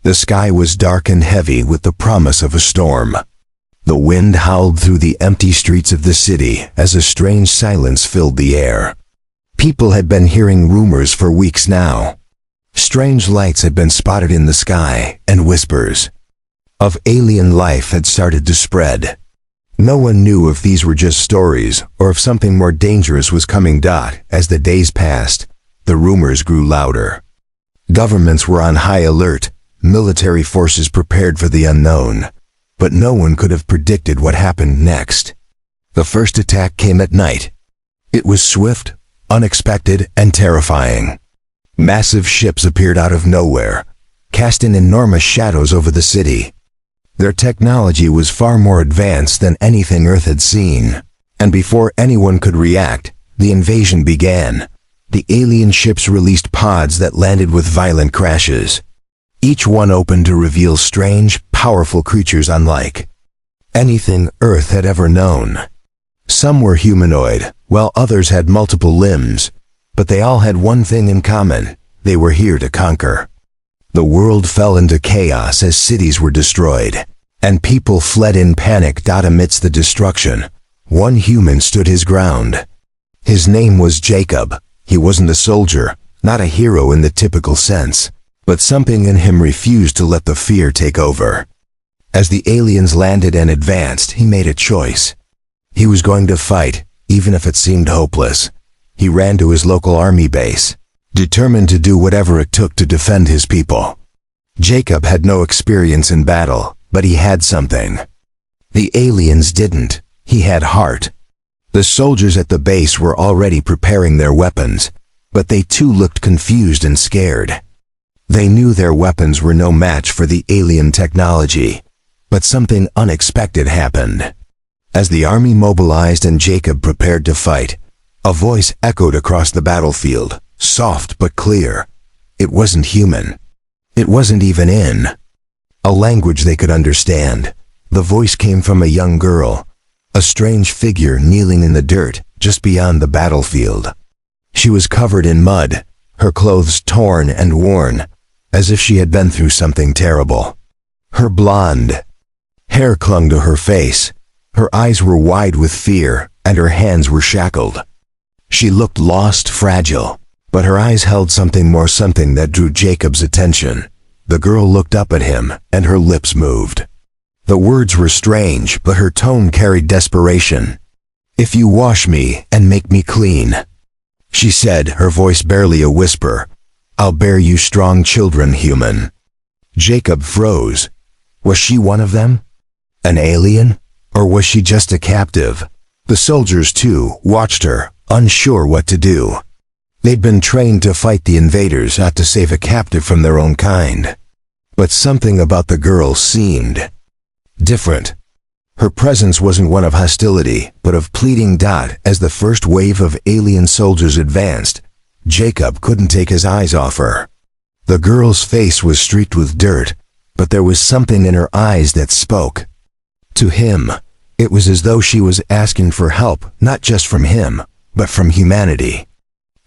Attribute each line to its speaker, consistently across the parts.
Speaker 1: The sky was dark and heavy with the promise of a storm. The wind howled through the empty streets of the city as a strange silence filled the air. People had been hearing rumors for weeks now. Strange lights had been spotted in the sky, and whispers of alien life had started to spread. No one knew if these were just stories or if something more dangerous was coming. As the days passed, the rumors grew louder. Governments were on high alert, military forces prepared for the unknown, but no one could have predicted what happened next. The first attack came at night. It was swift, unexpected, and terrifying. Massive ships appeared out of nowhere, casting enormous shadows over the city. Their technology was far more advanced than anything Earth had seen, and before anyone could react, the invasion began. The alien ships released pods that landed with violent crashes. Each one opened to reveal strange, powerful creatures unlike anything Earth had ever known. Some were humanoid, while others had multiple limbs, but they all had one thing in common: they were here to conquer. The world fell into chaos as cities were destroyed, and people fled in panic. Amidst the destruction, one human stood his ground. His name was Jacob. He wasn't a soldier, not a hero in the typical sense, but something in him refused to let the fear take over. As the aliens landed and advanced, he made a choice. He was going to fight, even if it seemed hopeless. He ran to his local army base, determined to do whatever it took to defend his people. Jacob had no experience in battle, but he had something. The aliens didn't. He had heart. The soldiers at the base were already preparing their weapons, but they too looked confused and scared. They knew their weapons were no match for the alien technology, but something unexpected happened. As the army mobilized and Jacob prepared to fight, a voice echoed across the battlefield, soft but clear. It wasn't human. It wasn't even in a language they could understand. The voice came from a young girl, a strange figure kneeling in the dirt just beyond the battlefield. She was covered in mud, her clothes torn and worn, as if she had been through something terrible. Her blonde hair clung to her face, her eyes were wide with fear, and her hands were shackled. She looked lost, fragile, but her eyes held something more, something that drew Jacob's attention. The girl looked up at him, and her lips moved. The words were strange, but her tone carried desperation. "If you wash me and make me clean," she said, her voice barely a whisper, "I'll bear you strong children, human." Jacob froze. Was she one of them? An alien? Or was she just a captive? The soldiers, too, watched her, unsure what to do. They'd been trained to fight the invaders, not to save a captive from their own kind. But something about the girl seemed different. Her presence wasn't one of hostility, but of pleading. As the first wave of alien soldiers advanced, Jacob couldn't take his eyes off her. The girl's face was streaked with dirt, but there was something in her eyes that spoke. To him, it was as though she was asking for help, not just from him, but from humanity.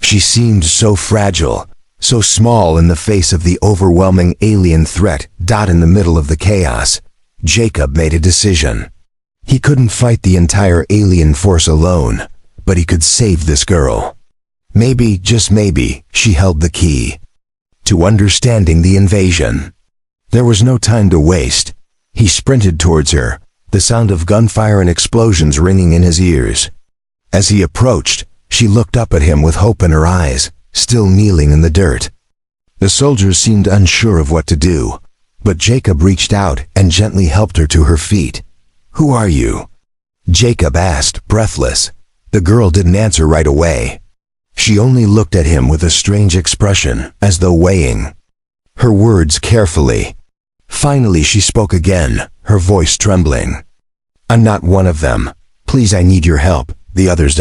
Speaker 1: She seemed so fragile, so small in the face of the overwhelming alien threat. In the middle of the chaos, Jacob made a decision. He couldn't fight the entire alien force alone, but he could save this girl. Maybe, just maybe, she held the key to understanding the invasion. There was no time to waste. He sprinted towards her, the sound of gunfire and explosions ringing in his ears. As he approached, she looked up at him with hope in her eyes, still kneeling in the dirt. The soldiers seemed unsure of what to do, but Jacob reached out and gently helped her to her feet. "Who are you?" Jacob asked, breathless. The girl didn't answer right away. She only looked at him with a strange expression, as though weighing her words carefully. Finally she spoke again, her voice trembling. "I'm not one of them. Please, I need your help." The others.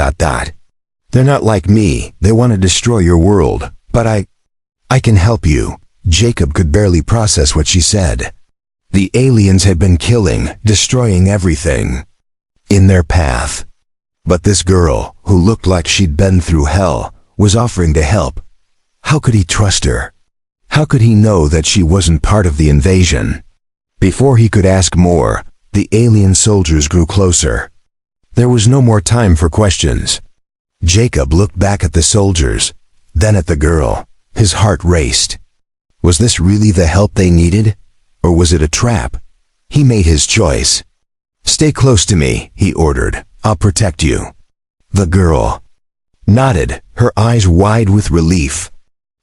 Speaker 1: "They're not like me. They want to destroy your world. But I can help you." Jacob could barely process what she said. The aliens had been killing, destroying everything in their path. But this girl, who looked like she'd been through hell, was offering to help. How could he trust her? How could he know that she wasn't part of the invasion? Before he could ask more, the alien soldiers grew closer. There was no more time for questions. Jacob looked back at the soldiers, then at the girl. His heart raced. Was this really the help they needed? Or was it a trap? He made his choice. "Stay close to me," he ordered. "I'll protect you." The girl nodded, her eyes wide with relief.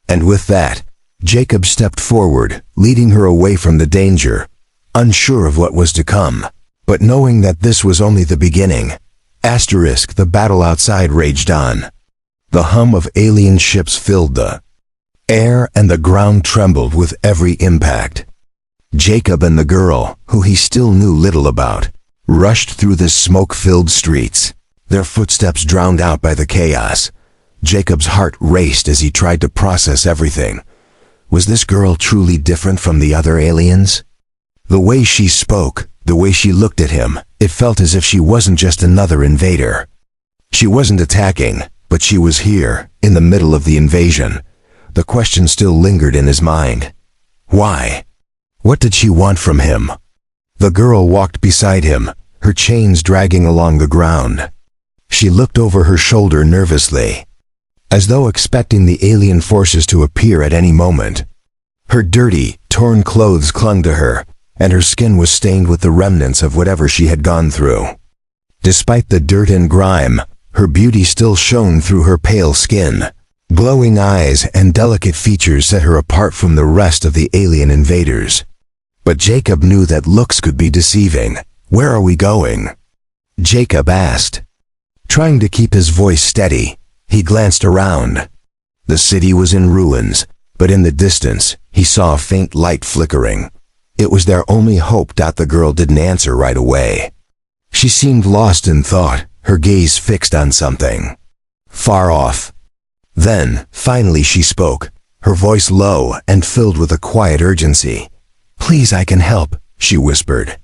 Speaker 1: And with that, Jacob stepped forward, leading her away from the danger, unsure of what was to come, but knowing that this was only the beginning. The battle outside raged on. The hum of alien ships filled the air and the ground trembled with every impact. Jacob and the girl, who he still knew little about, rushed through the smoke-filled streets, their footsteps drowned out by the chaos. Jacob's heart raced as he tried to process everything. Was this girl truly different from the other aliens? The way she spoke, the way she looked at him, it felt as if she wasn't just another invader. She wasn't attacking, but she was here, in the middle of the invasion. The question still lingered in his mind. Why? What did she want from him? The girl walked beside him, her chains dragging along the ground. She looked over her shoulder nervously, as though expecting the alien forces to appear at any moment. Her dirty, torn clothes clung to her, and her skin was stained with the remnants of whatever she had gone through. Despite the dirt and grime, her beauty still shone through her pale skin. Glowing eyes and delicate features set her apart from the rest of the alien invaders. But Jacob knew that looks could be deceiving. "Where are we going?" Jacob asked. Trying to keep his voice steady, he glanced around. The city was in ruins, but in the distance, he saw a faint light flickering. It was their only hope. The girl didn't answer right away. She seemed lost in thought, her gaze fixed on something far off. Then, finally she spoke, her voice low and filled with a quiet urgency. "Please, I can help," she whispered.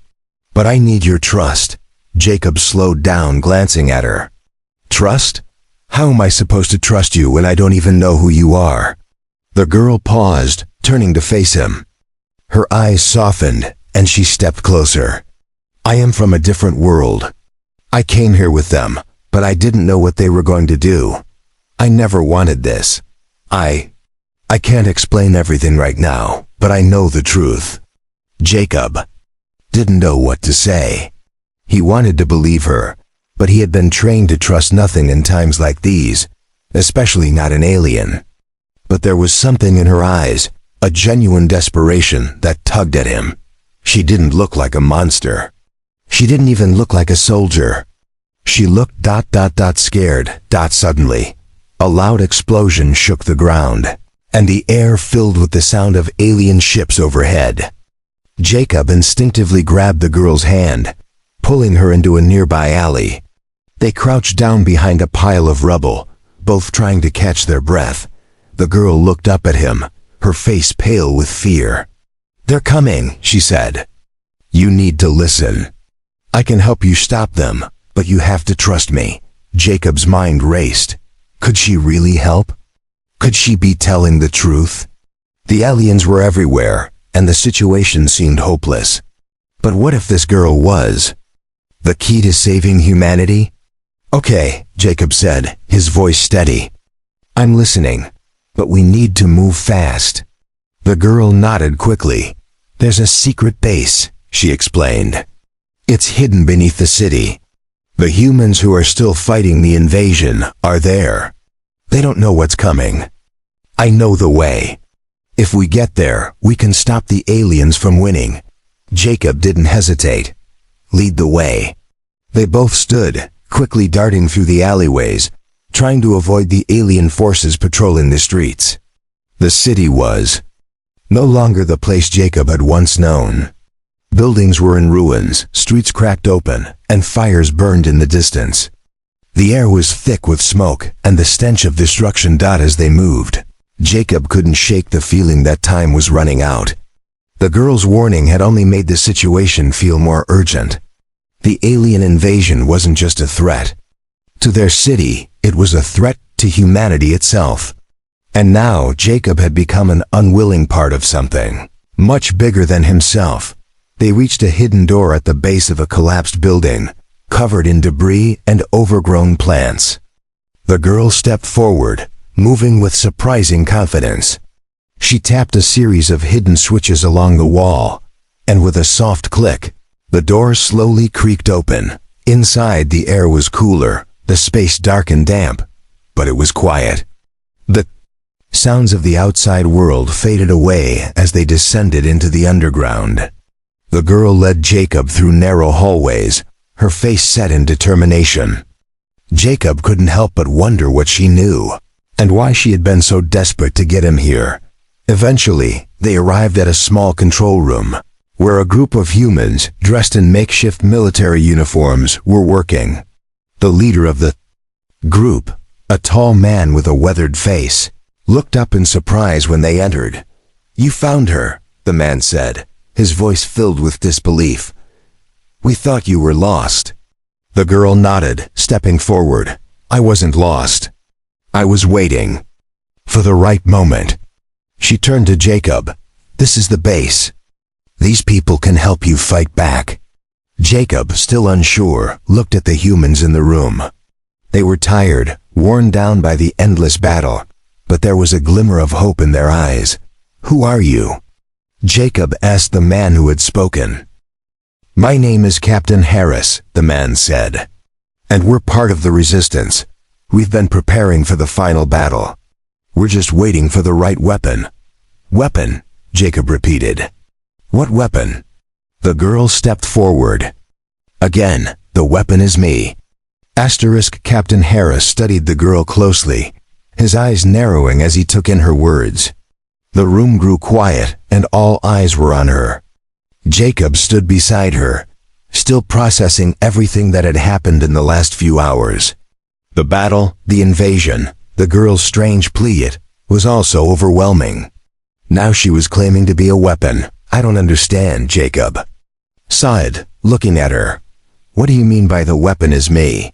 Speaker 1: "But I need your trust." Jacob slowed down, glancing at her. "Trust? How am I supposed to trust you when I don't even know who you are?" The girl paused, turning to face him. Her eyes softened, and she stepped closer. "I am from a different world. I came here with them, but I didn't know what they were going to do. I never wanted this. I can't explain everything right now, but I know the truth." Jacob didn't know what to say. He wanted to believe her, but he had been trained to trust nothing in times like these, especially not an alien. But there was something in her eyes, a genuine desperation that tugged at him. She didn't look like a monster. She didn't even look like a soldier. She looked scared. Suddenly, a loud explosion shook the ground, and the air filled with the sound of alien ships overhead. Jacob instinctively grabbed the girl's hand, pulling her into a nearby alley. They crouched down behind a pile of rubble, both trying to catch their breath. The girl looked up at him, her face pale with fear. "They're coming," she said. "You need to listen. I can help you stop them, but you have to trust me." Jacob's mind raced. Could she really help? Could she be telling the truth? The aliens were everywhere, and the situation seemed hopeless. But what if this girl was the key to saving humanity? "Okay," Jacob said, his voice steady. "I'm listening, but we need to move fast." The girl nodded quickly. "There's a secret base," she explained. "It's hidden beneath the city. The humans who are still fighting the invasion are there. They don't know what's coming. I know the way. If we get there, we can stop the aliens from winning." Jacob didn't hesitate. "Lead the way." They both stood, quickly darting through the alleyways, trying to avoid the alien forces patrolling the streets. The city was no longer the place Jacob had once known. Buildings were in ruins, streets cracked open, and fires burned in the distance. The air was thick with smoke and the stench of destruction. As they moved, Jacob couldn't shake the feeling that time was running out. The girl's warning had only made the situation feel more urgent. The alien invasion wasn't just a threat to their city, it was a threat to humanity itself. And now Jacob had become an unwilling part of something much bigger than himself. They reached a hidden door at the base of a collapsed building, covered in debris and overgrown plants. The girl stepped forward, moving with surprising confidence. She tapped a series of hidden switches along the wall, and with a soft click, the door slowly creaked open. Inside, the air was cooler, the space dark and damp, but it was quiet. The sounds of the outside world faded away as they descended into the underground. The girl led Jacob through narrow hallways, her face set in determination. Jacob couldn't help but wonder what she knew, and why she had been so desperate to get him here. Eventually, they arrived at a small control room, where a group of humans dressed in makeshift military uniforms were working. The leader of the group, a tall man with a weathered face, looked up in surprise when they entered. "You found her," the man said, his voice filled with disbelief. "We thought you were lost." The girl nodded, stepping forward. "I wasn't lost. I was waiting for the right moment." She turned to Jacob. "This is the base. These people can help you fight back." Jacob, still unsure, looked at the humans in the room. They were tired, worn down by the endless battle, but there was a glimmer of hope in their eyes. "Who are you?" Jacob asked the man who had spoken. "My name is Captain Harris," the man said, "and we're part of the resistance. We've been preparing for the final battle. We're just waiting for the right weapon." "Weapon?" Jacob repeated. "What weapon?" The girl stepped forward. "Again, the weapon is me." Captain Harris studied the girl closely, his eyes narrowing as he took in her words. The room grew quiet, and all eyes were on her. Jacob stood beside her, still processing everything that had happened in the last few hours. The battle, the invasion, the girl's strange plea, it was also overwhelming. Now she was claiming to be a weapon. "I don't understand," Jacob sighed, looking at her. "What do you mean by the weapon is me?"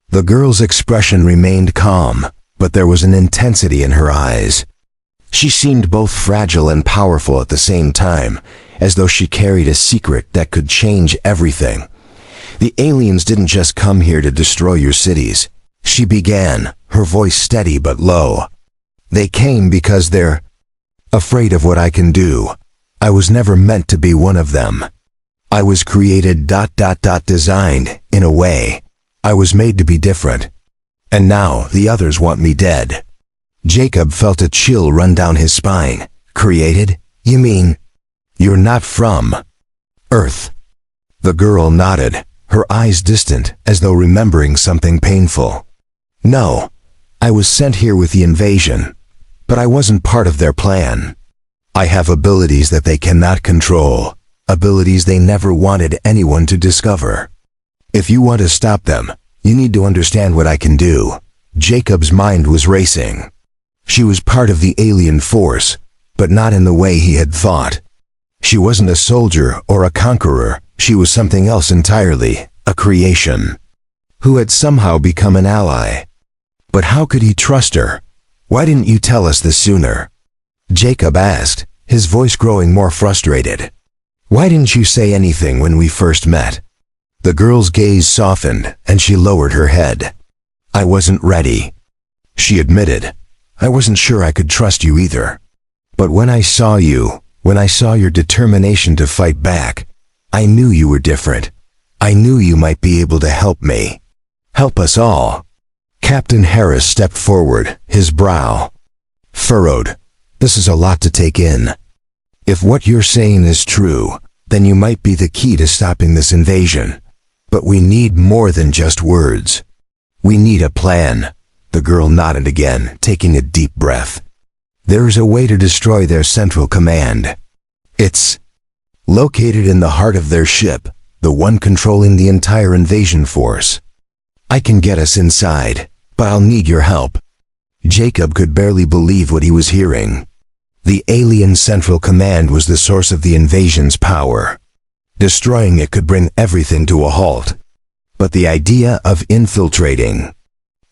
Speaker 1: The girl's expression remained calm, but there was an intensity in her eyes. She seemed both fragile and powerful at the same time, as though she carried a secret that could change everything. "The aliens didn't just come here to destroy your cities," she began, her voice steady but low. "They came because they're afraid of what I can do. I was never meant to be one of them. I was created designed, in a way. I was made to be different. And now the others want me dead." Jacob felt a chill run down his spine. "Created? You mean you're not from Earth?" The girl nodded, her eyes distant, as though remembering something painful. "No, I was sent here with the invasion, but I wasn't part of their plan. I have abilities that they cannot control, abilities they never wanted anyone to discover. If you want to stop them, you need to understand what I can do." Jacob's mind was racing. She was part of the alien force, but not in the way he had thought. She wasn't a soldier or a conqueror, she was something else entirely, a creation, who had somehow become an ally. But how could he trust her? "Why didn't you tell us this sooner?" Jacob asked, his voice growing more frustrated. "Why didn't you say anything when we first met?" The girl's gaze softened, and she lowered her head. "I wasn't ready," she admitted. "I wasn't sure I could trust you either. But when I saw your determination to fight back, I knew you were different. I knew you might be able to help me. Help us all." Captain Harris stepped forward, his brow furrowed. "This is a lot to take in. If what you're saying is true, then you might be the key to stopping this invasion. But we need more than just words. We need a plan." The girl nodded again, taking a deep breath. "There is a way to destroy their central command. It's located in the heart of their ship, the one controlling the entire invasion force. I can get us inside, but I'll need your help." Jacob could barely believe what he was hearing. The alien central command was the source of the invasion's power. Destroying it could bring everything to a halt. But the idea of infiltrating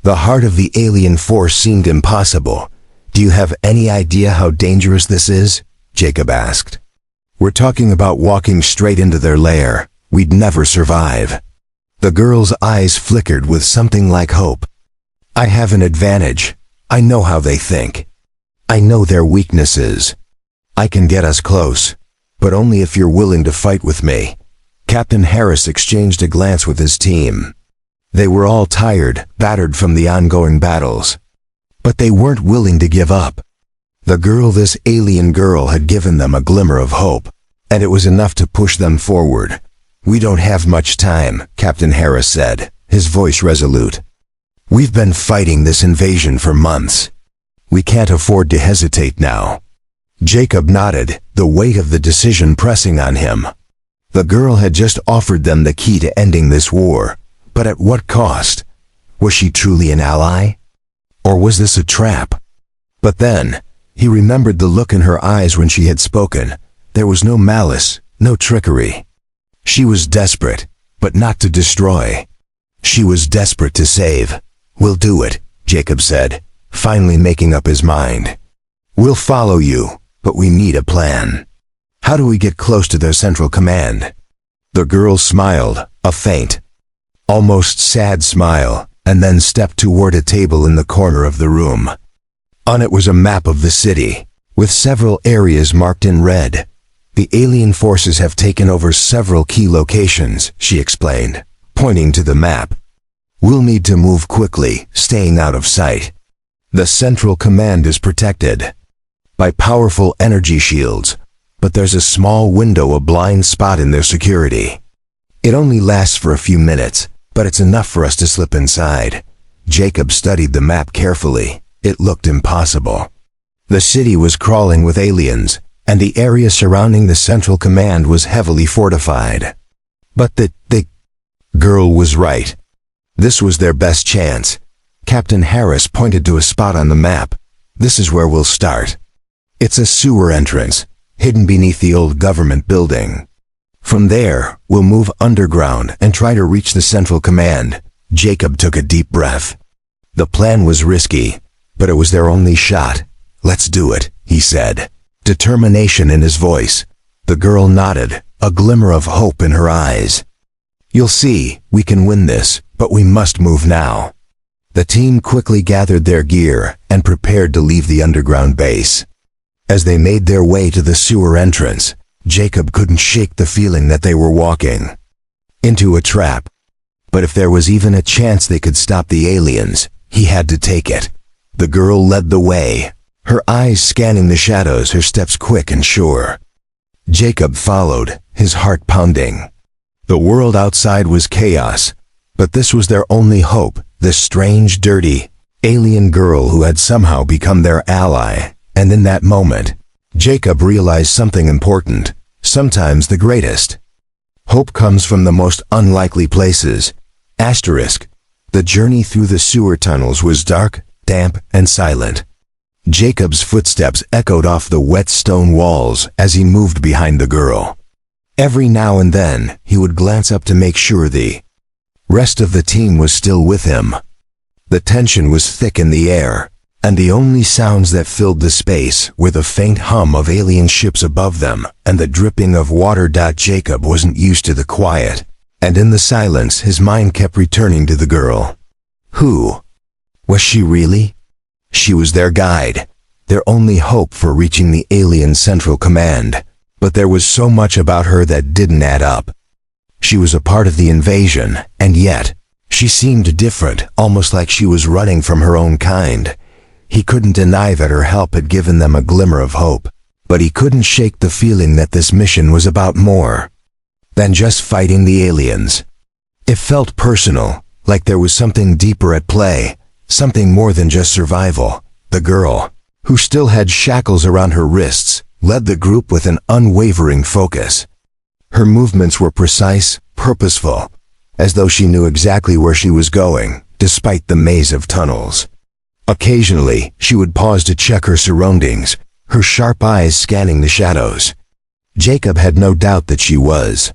Speaker 1: the heart of the alien force seemed impossible. "Do you have any idea how dangerous this is?" Jacob asked. "We're talking about walking straight into their lair. We'd never survive." The girl's eyes flickered with something like hope. "I have an advantage. I know how they think. I know their weaknesses. I can get us close, but only if you're willing to fight with me." Captain Harris exchanged a glance with his team. They were all tired, battered from the ongoing battles. But they weren't willing to give up. This alien girl had given them a glimmer of hope, and it was enough to push them forward. "We don't have much time," Captain Harris said, his voice resolute. "We've been fighting this invasion for months. We can't afford to hesitate now." Jacob nodded, the weight of the decision pressing on him. The girl had just offered them the key to ending this war, but at what cost? Was she truly an ally? Or was this a trap? But then, he remembered the look in her eyes when she had spoken. There was no malice, no trickery. She was desperate, but not to destroy. She was desperate to save. "We'll do it," Jacob said, finally making up his mind. "We'll follow you, but we need a plan. How do we get close to their central command?" The girl smiled, a faint, almost sad smile, and then stepped toward a table in the corner of the room. On it was a map of the city, with several areas marked in red. "The alien forces have taken over several key locations," she explained, pointing to the map. "We'll need to move quickly, staying out of sight. The central command is protected by powerful energy shields, but there's a small window, a blind spot in their security. It only lasts for a few minutes, but it's enough for us to slip inside." Jacob studied the map carefully. It looked impossible. The city was crawling with aliens, and the area surrounding the central command was heavily fortified. But the girl was right. This was their best chance. Captain Harris pointed to a spot on the map. "This is where we'll start. It's a sewer entrance, hidden beneath the old government building. From there, we'll move underground and try to reach the central command." Jacob took a deep breath. The plan was risky, but it was their only shot. "Let's do it," he said, determination in his voice. The girl nodded, a glimmer of hope in her eyes. "You'll see, we can win this, but we must move now." The team quickly gathered their gear and prepared to leave the underground base. As they made their way to the sewer entrance, Jacob couldn't shake the feeling that they were walking into a trap. But if there was even a chance they could stop the aliens, he had to take it. The girl led the way, her eyes scanning the shadows, her steps quick and sure. Jacob followed, his heart pounding. The world outside was chaos, but this was their only hope, this strange, dirty, alien girl who had somehow become their ally. And in that moment, Jacob realized something important, sometimes the greatest. Hope comes from the most unlikely places. The journey through the sewer tunnels was dark, damp, and silent. Jacob's footsteps echoed off the wet stone walls as he moved behind the girl. Every now and then, he would glance up to make sure the rest of the team was still with him. The tension was thick in the air, and the only sounds that filled the space were the faint hum of alien ships above them and the dripping of water. Jacob wasn't used to the quiet, and in the silence his mind kept returning to the girl. Who was she really? She was their guide, their only hope for reaching the alien central command, but there was so much about her that didn't add up. She was a part of the invasion, and yet, she seemed different, almost like she was running from her own kind. He couldn't deny that her help had given them a glimmer of hope, but he couldn't shake the feeling that this mission was about more than just fighting the aliens. It felt personal, like there was something deeper at play, something more than just survival. The girl, who still had shackles around her wrists, led the group with an unwavering focus. Her movements were precise, purposeful, as though she knew exactly where she was going, despite the maze of tunnels. Occasionally, she would pause to check her surroundings, her sharp eyes scanning the shadows. Jacob had no doubt that she was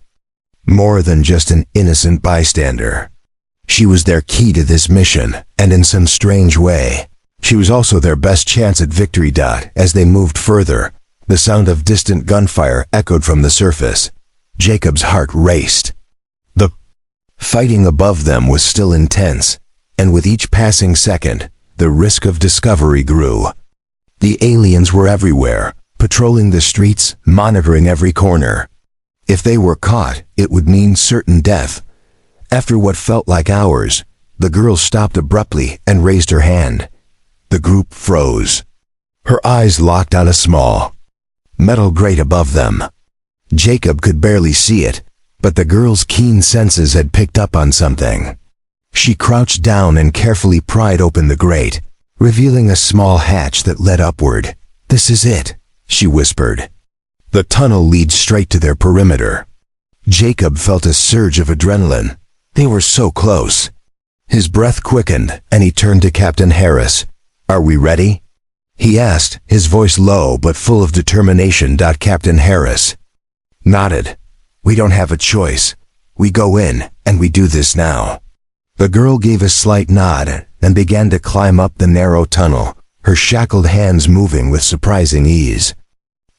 Speaker 1: more than just an innocent bystander. She was their key to this mission, and in some strange way, She was also their best chance at victory. As they moved further, the sound of distant gunfire echoed from the surface. Jacob's heart raced. The fighting above them was still intense, and with each passing second, the risk of discovery grew. The aliens were everywhere, patrolling the streets, monitoring every corner. If they were caught, it would mean certain death. After what felt like hours, the girl stopped abruptly and raised her hand. The group froze. Her eyes locked on a small metal grate above them. Jacob could barely see it, but the girl's keen senses had picked up on something. She crouched down and carefully pried open the grate, revealing a small hatch that led upward. "This is it," she whispered. "The tunnel leads straight to their perimeter." Jacob felt a surge of adrenaline. They were so close. His breath quickened, and he turned to Captain Harris. "Are we ready?" he asked, his voice low but full of determination. Captain Harris nodded. "We don't have a choice. We go in, and we do this now." The girl gave a slight nod and began to climb up the narrow tunnel, her shackled hands moving with surprising ease.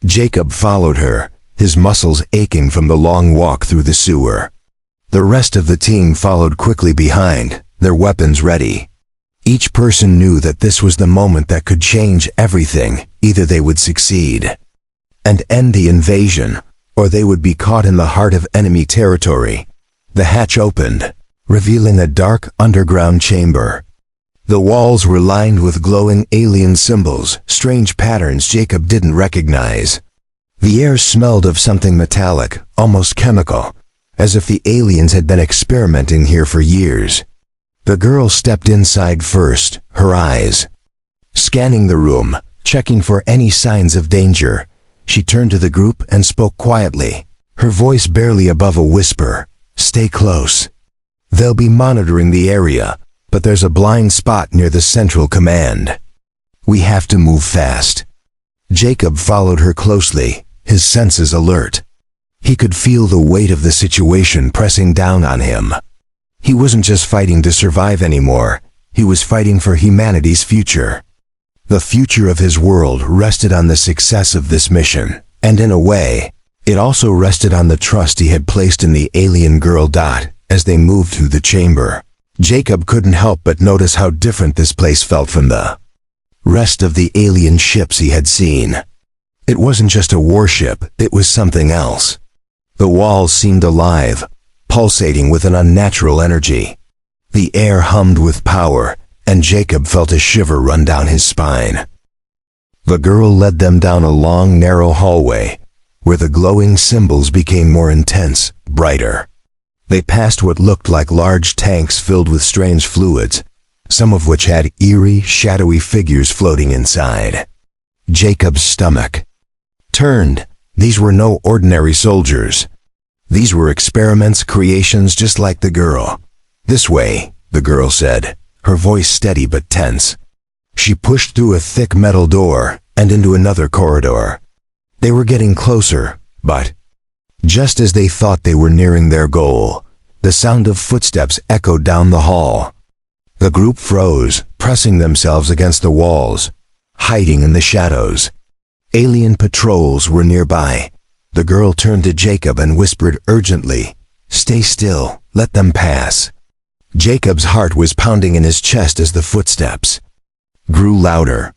Speaker 1: Jacob followed her, his muscles aching from the long walk through the sewer. The rest of the team followed quickly behind, their weapons ready. Each person knew that this was the moment that could change everything. Either they would succeed and end the invasion, or they would be caught in the heart of enemy territory. The hatch opened, revealing a dark underground chamber. The walls were lined with glowing alien symbols, strange patterns Jacob didn't recognize. The air smelled of something metallic, almost chemical, as if the aliens had been experimenting here for years. The girl stepped inside first, her eyes scanning the room, checking for any signs of danger. She turned to the group and spoke quietly, her voice barely above a whisper. "Stay close. They'll be monitoring the area, but there's a blind spot near the central command. We have to move fast." Jacob followed her closely, his senses alert. He could feel the weight of the situation pressing down on him. He wasn't just fighting to survive anymore, he was fighting for humanity's future. The future of his world rested on the success of this mission, and in a way, it also rested on the trust he had placed in the alien girl. As they moved through the chamber, Jacob couldn't help but notice how different this place felt from the rest of the alien ships he had seen. It wasn't just a warship, it was something else. The walls seemed alive, pulsating with an unnatural energy. The air hummed with power, and Jacob felt a shiver run down his spine. The girl led them down a long, narrow hallway, where the glowing symbols became more intense, brighter. They passed what looked like large tanks filled with strange fluids, some of which had eerie, shadowy figures floating inside. Jacob's stomach turned. These were no ordinary soldiers. These were experiments, creations just like the girl. "This way," the girl said, her voice steady but tense. She pushed through a thick metal door and into another corridor. They were getting closer, but just as they thought they were nearing their goal, the sound of footsteps echoed down the hall. The group froze, pressing themselves against the walls, hiding in the shadows. Alien patrols were nearby. The girl turned to Jacob and whispered urgently, "Stay still, let them pass." Jacob's heart was pounding in his chest as the footsteps grew louder.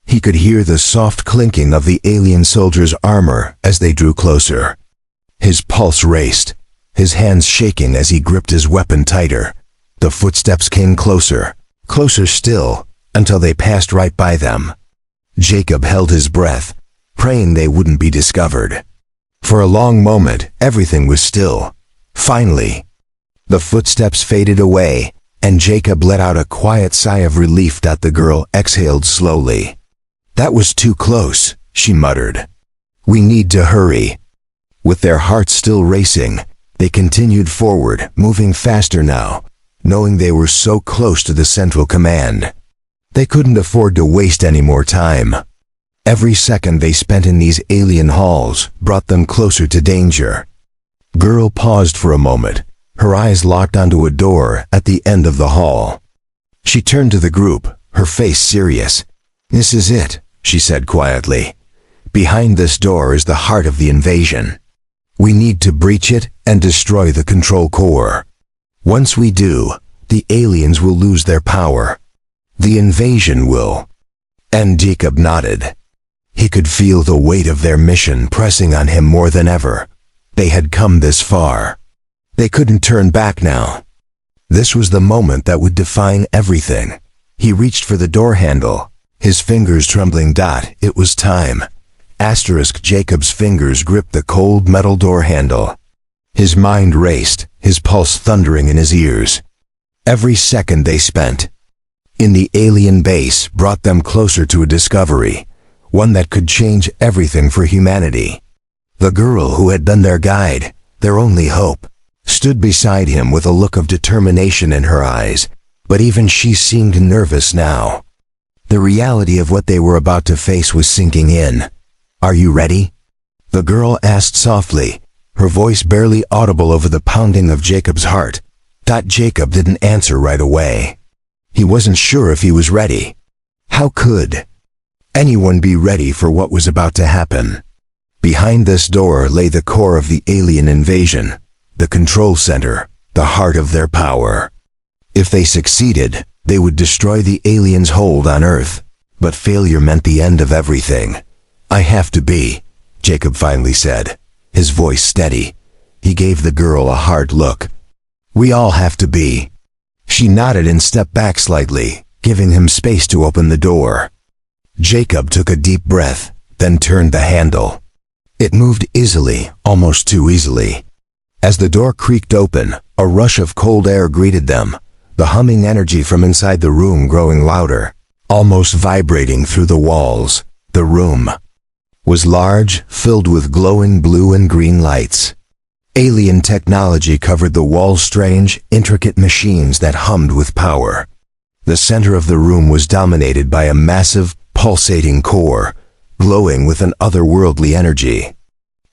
Speaker 1: He could hear the soft clinking of the alien soldiers' armor as they drew closer. His pulse raced, his hands shaking as he gripped his weapon tighter. The footsteps came closer, closer still, until they passed right by them. Jacob held his breath, praying they wouldn't be discovered. For a long moment, everything was still. Finally, the footsteps faded away, and Jacob let out a quiet sigh of relief. The girl exhaled slowly. "That was too close," she muttered. "We need to hurry." With their hearts still racing, they continued forward, moving faster now, knowing they were so close to the central command. They couldn't afford to waste any more time. Every second they spent in these alien halls brought them closer to danger. Girl paused for a moment, her eyes locked onto a door at the end of the hall. She turned to the group, her face serious. "This is it," she said quietly. "Behind this door is the heart of the invasion. We need to breach it and destroy the control core. Once we do, the aliens will lose their power. The invasion will." And Jacob nodded. He could feel the weight of their mission pressing on him more than ever. They had come this far. They couldn't turn back now. This was the moment that would define everything. He reached for the door handle, his fingers trembling. It was time. Jacob's fingers gripped the cold metal door handle. His mind raced, his pulse thundering in his ears. Every second they spent in the alien base brought them closer to a discovery, one that could change everything for humanity. The girl who had been their guide, their only hope, stood beside him with a look of determination in her eyes, but even she seemed nervous now. The reality of what they were about to face was sinking in. "Are you ready?" the girl asked softly, her voice barely audible over the pounding of Jacob's heart. Jacob didn't answer right away. He wasn't sure if he was ready. How could anyone be ready for what was about to happen? Behind this door lay the core of the alien invasion, the control center, the heart of their power. If they succeeded, they would destroy the aliens' hold on Earth, but failure meant the end of everything. "I have to be," Jacob finally said, his voice steady. He gave the girl a hard look. "We all have to be." She nodded and stepped back slightly, giving him space to open the door. Jacob took a deep breath, then turned the handle. It moved easily, almost too easily. As the door creaked open, a rush of cold air greeted them, the humming energy from inside the room growing louder, almost vibrating through the walls. The room was large, filled with glowing blue and green lights. Alien technology covered the walls, strange, intricate machines that hummed with power. The center of the room was dominated by a massive, pulsating core, glowing with an otherworldly energy.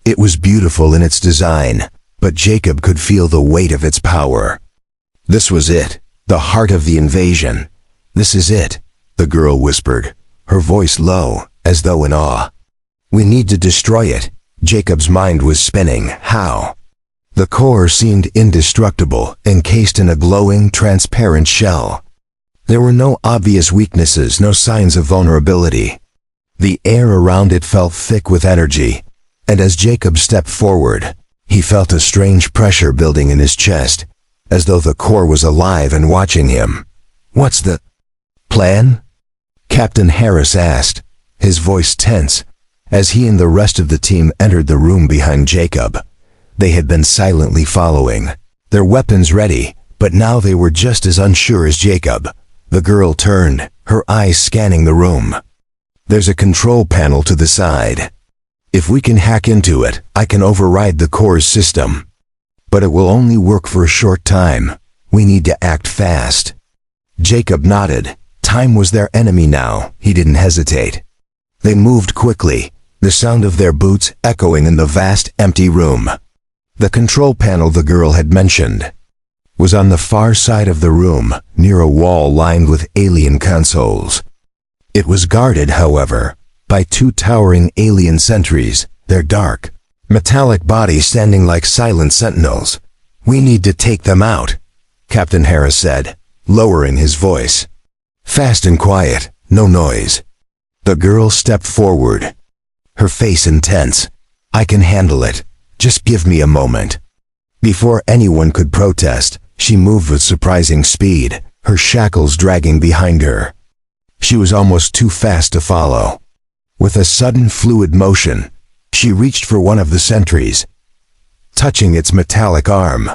Speaker 1: It was beautiful in its design, but Jacob could feel the weight of its power. This was it, the heart of the invasion. "This is it," the girl whispered, her voice low, as though in awe. "We need to destroy it." Jacob's mind was spinning. How? The core seemed indestructible, encased in a glowing, transparent shell. There were no obvious weaknesses, no signs of vulnerability. The air around it felt thick with energy, and as Jacob stepped forward, he felt a strange pressure building in his chest, as though the core was alive and watching him. "What's the plan?" Captain Harris asked, his voice tense, as he and the rest of the team entered the room behind Jacob. They had been silently following, their weapons ready, but now they were just as unsure as Jacob. The girl turned, her eyes scanning the room. "There's a control panel to the side. If we can hack into it, I can override the core's system. But it will only work for a short time. We need to act fast." Jacob nodded. Time was their enemy now. He didn't hesitate. They moved quickly, the sound of their boots echoing in the vast, empty room. The control panel the girl had mentioned was on the far side of the room, near a wall lined with alien consoles. It was guarded, however, by two towering alien sentries, their dark, metallic bodies standing like silent sentinels. "We need to take them out," Captain Harris said, lowering his voice. "Fast and quiet, no noise." The girl stepped forward, her face intense. "I can handle it. Just give me a moment." Before anyone could protest, she moved with surprising speed, her shackles dragging behind her. She was almost too fast to follow. With a sudden fluid motion, she reached for one of the sentries, touching its metallic arm.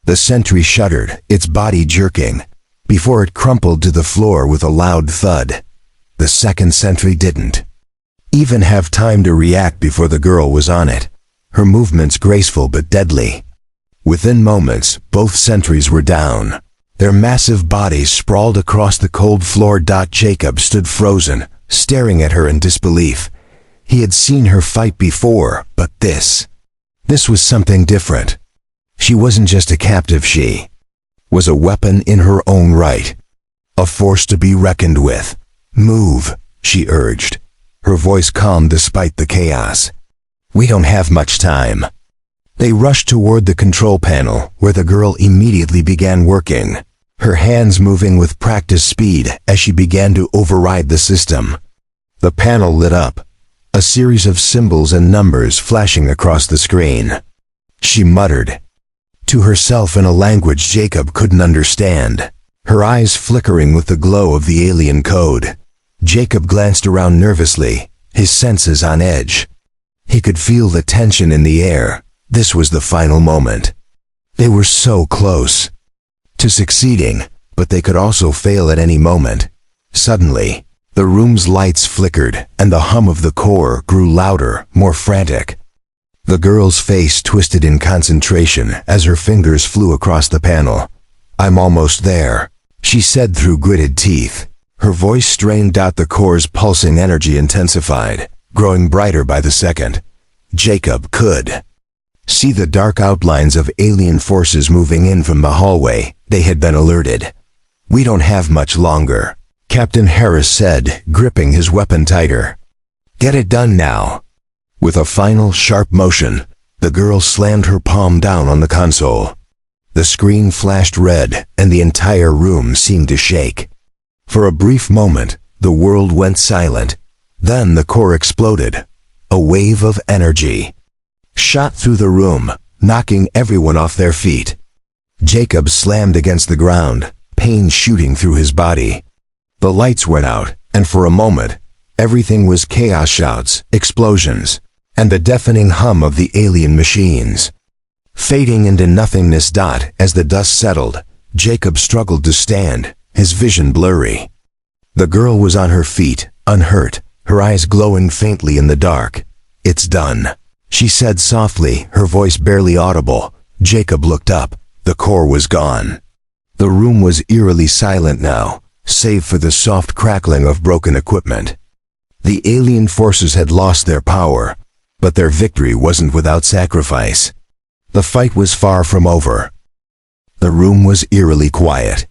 Speaker 1: The sentry shuddered, its body jerking, before it crumpled to the floor with a loud thud. The second sentry didn't even have time to react before the girl was on it, her movements graceful but deadly. Within moments, both sentries were down, their massive bodies sprawled across the cold floor. Jacob stood frozen, staring at her in disbelief. He had seen her fight before, but this was something different. She wasn't just a captive, she was a weapon in her own right. A force to be reckoned with. Move, she urged, her voice calm despite the chaos. We don't have much time. They rushed toward the control panel, where the girl immediately began working, her hands moving with practiced speed as she began to override the system. The panel lit up, a series of symbols and numbers flashing across the screen. She muttered to herself in a language Jacob couldn't understand, her eyes flickering with the glow of the alien code. Jacob glanced around nervously, his senses on edge. He could feel the tension in the air. This was the final moment. They were so close to succeeding, but they could also fail at any moment. Suddenly, the room's lights flickered, and the hum of the core grew louder, more frantic. The girl's face twisted in concentration as her fingers flew across the panel. I'm almost there, she said through gritted teeth. Her voice strained out. The core's pulsing energy intensified, growing brighter by the second. Jacob could see the dark outlines of alien forces moving in from the hallway. They had been alerted. We don't have much longer, Captain Harris said, gripping his weapon tighter. Get it done now. With a final sharp motion, the girl slammed her palm down on the console. The screen flashed red, and the entire room seemed to shake. For a brief moment, the world went silent. Then the core exploded. A wave of energy shot through the room, knocking everyone off their feet. Jacob slammed against the ground, pain shooting through his body. The lights went out, and for a moment, everything was chaos. Shouts, explosions, and the deafening hum of the alien machines. Fading into nothingness. As the dust settled, Jacob struggled to stand, his vision blurry. The girl was on her feet, unhurt, her eyes glowing faintly in the dark. It's done, she said softly, her voice barely audible. Jacob looked up. The core was gone. The room was eerily silent now, save for the soft crackling of broken equipment. The alien forces had lost their power, but their victory wasn't without sacrifice. The fight was far from over. The room was eerily quiet.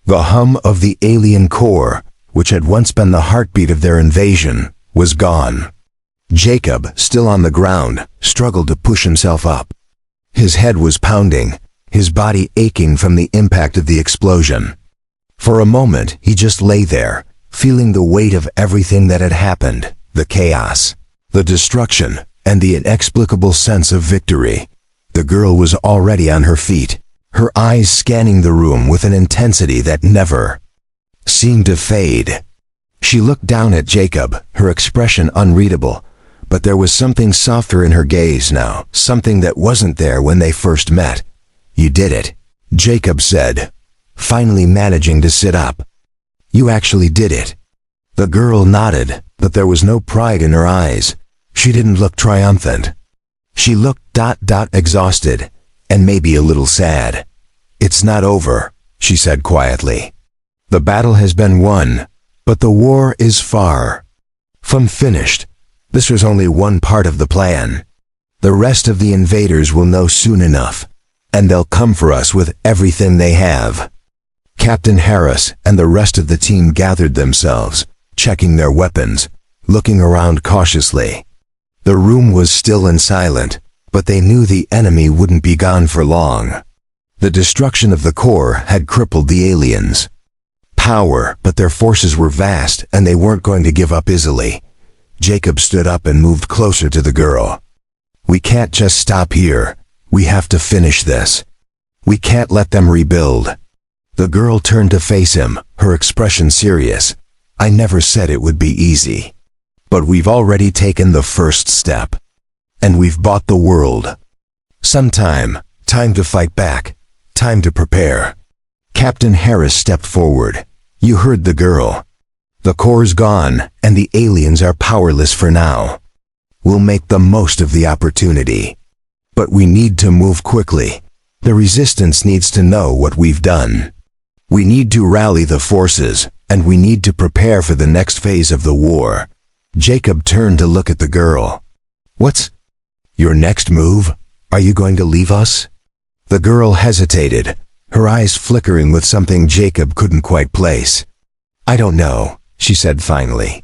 Speaker 1: The hum of the alien core, which had once been the heartbeat of their invasion, was gone. Jacob, still on the ground, struggled to push himself up. His head was pounding, his body aching from the impact of the explosion. For a moment, he just lay there, feeling the weight of everything that had happened, the chaos, the destruction, and the inexplicable sense of victory. The girl was already on her feet, her eyes scanning the room with an intensity that never seemed to fade. She looked down at Jacob, her expression unreadable, but there was something softer in her gaze now, something that wasn't there when they first met. You did it, Jacob said, finally managing to sit up. You actually did it. The girl nodded, but there was no pride in her eyes. She didn't look triumphant. She looked exhausted, and maybe a little sad. It's not over, she said quietly. The battle has been won, but the war is far from finished. This was only one part of the plan. The rest of the invaders will know soon enough, and they'll come for us with everything they have. Captain Harris and the rest of the team gathered themselves, checking their weapons, looking around cautiously. The room was still and silent, but they knew the enemy wouldn't be gone for long. The destruction of the core had crippled the aliens. Power, but their forces were vast, and they weren't going to give up easily. Jacob stood up and moved closer to the girl. We can't just stop here. We have to finish this. We can't let them rebuild. The girl turned to face him, her expression serious. I never said it would be easy. But we've already taken the first step. And we've bought the world. Time to fight back. Time to prepare. Captain Harris stepped forward. You heard the girl. The core's gone, and the aliens are powerless for now. We'll make the most of the opportunity. But we need to move quickly. The resistance needs to know what we've done. We need to rally the forces, and we need to prepare for the next phase of the war. Jacob turned to look at the girl. What's your next move? Are you going to leave us? The girl hesitated, her eyes flickering with something Jacob couldn't quite place. "I don't know," she said finally.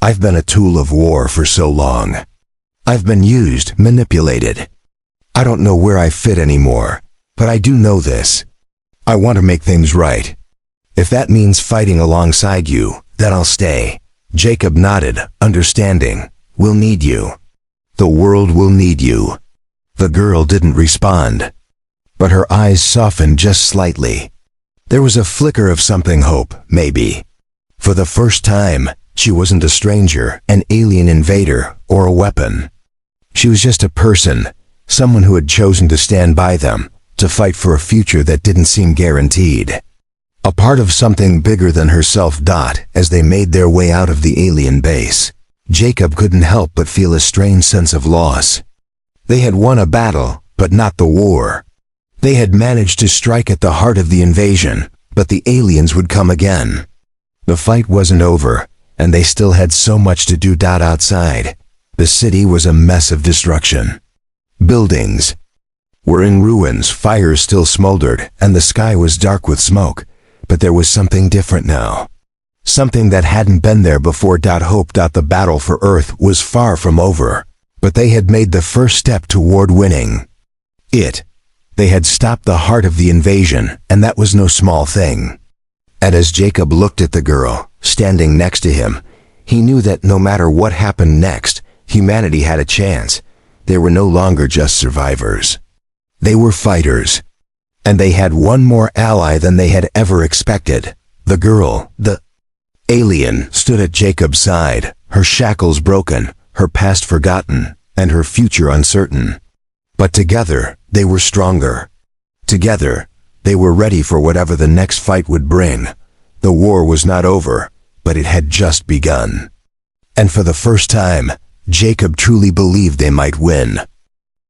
Speaker 1: "I've been a tool of war for so long. I've been used, manipulated. I don't know where I fit anymore, but I do know this. I want to make things right. If that means fighting alongside you, then I'll stay." Jacob nodded, understanding. "We'll need you. The world will need you." The girl didn't respond, but her eyes softened just slightly. There was a flicker of something hope, maybe. For the first time, she wasn't a stranger, an alien invader, or a weapon. She was just a person, someone who had chosen to stand by them, to fight for a future that didn't seem guaranteed. A part of something bigger than herself. As they made their way out of the alien base, Jacob couldn't help but feel a strange sense of loss. They had won a battle, but not the war. They had managed to strike at the heart of the invasion, but the aliens would come again. The fight wasn't over, and they still had so much to do. Outside, the city was a mess of destruction. Buildings were in ruins, fires still smoldered, and the sky was dark with smoke. But there was something different now. Something that hadn't been there before. Hope. The battle for Earth was far from over, but they had made the first step toward winning it. They had stopped the heart of the invasion, and that was no small thing. And as Jacob looked at the girl, standing next to him, he knew that no matter what happened next, humanity had a chance. They were no longer just survivors. They were fighters. And they had one more ally than they had ever expected. The girl, the alien, stood at Jacob's side, her shackles broken, her past forgotten, and her future uncertain. But together, they were stronger. Together, they were ready for whatever the next fight would bring. The war was not over, but it had just begun. And for the first time, Jacob truly believed they might win.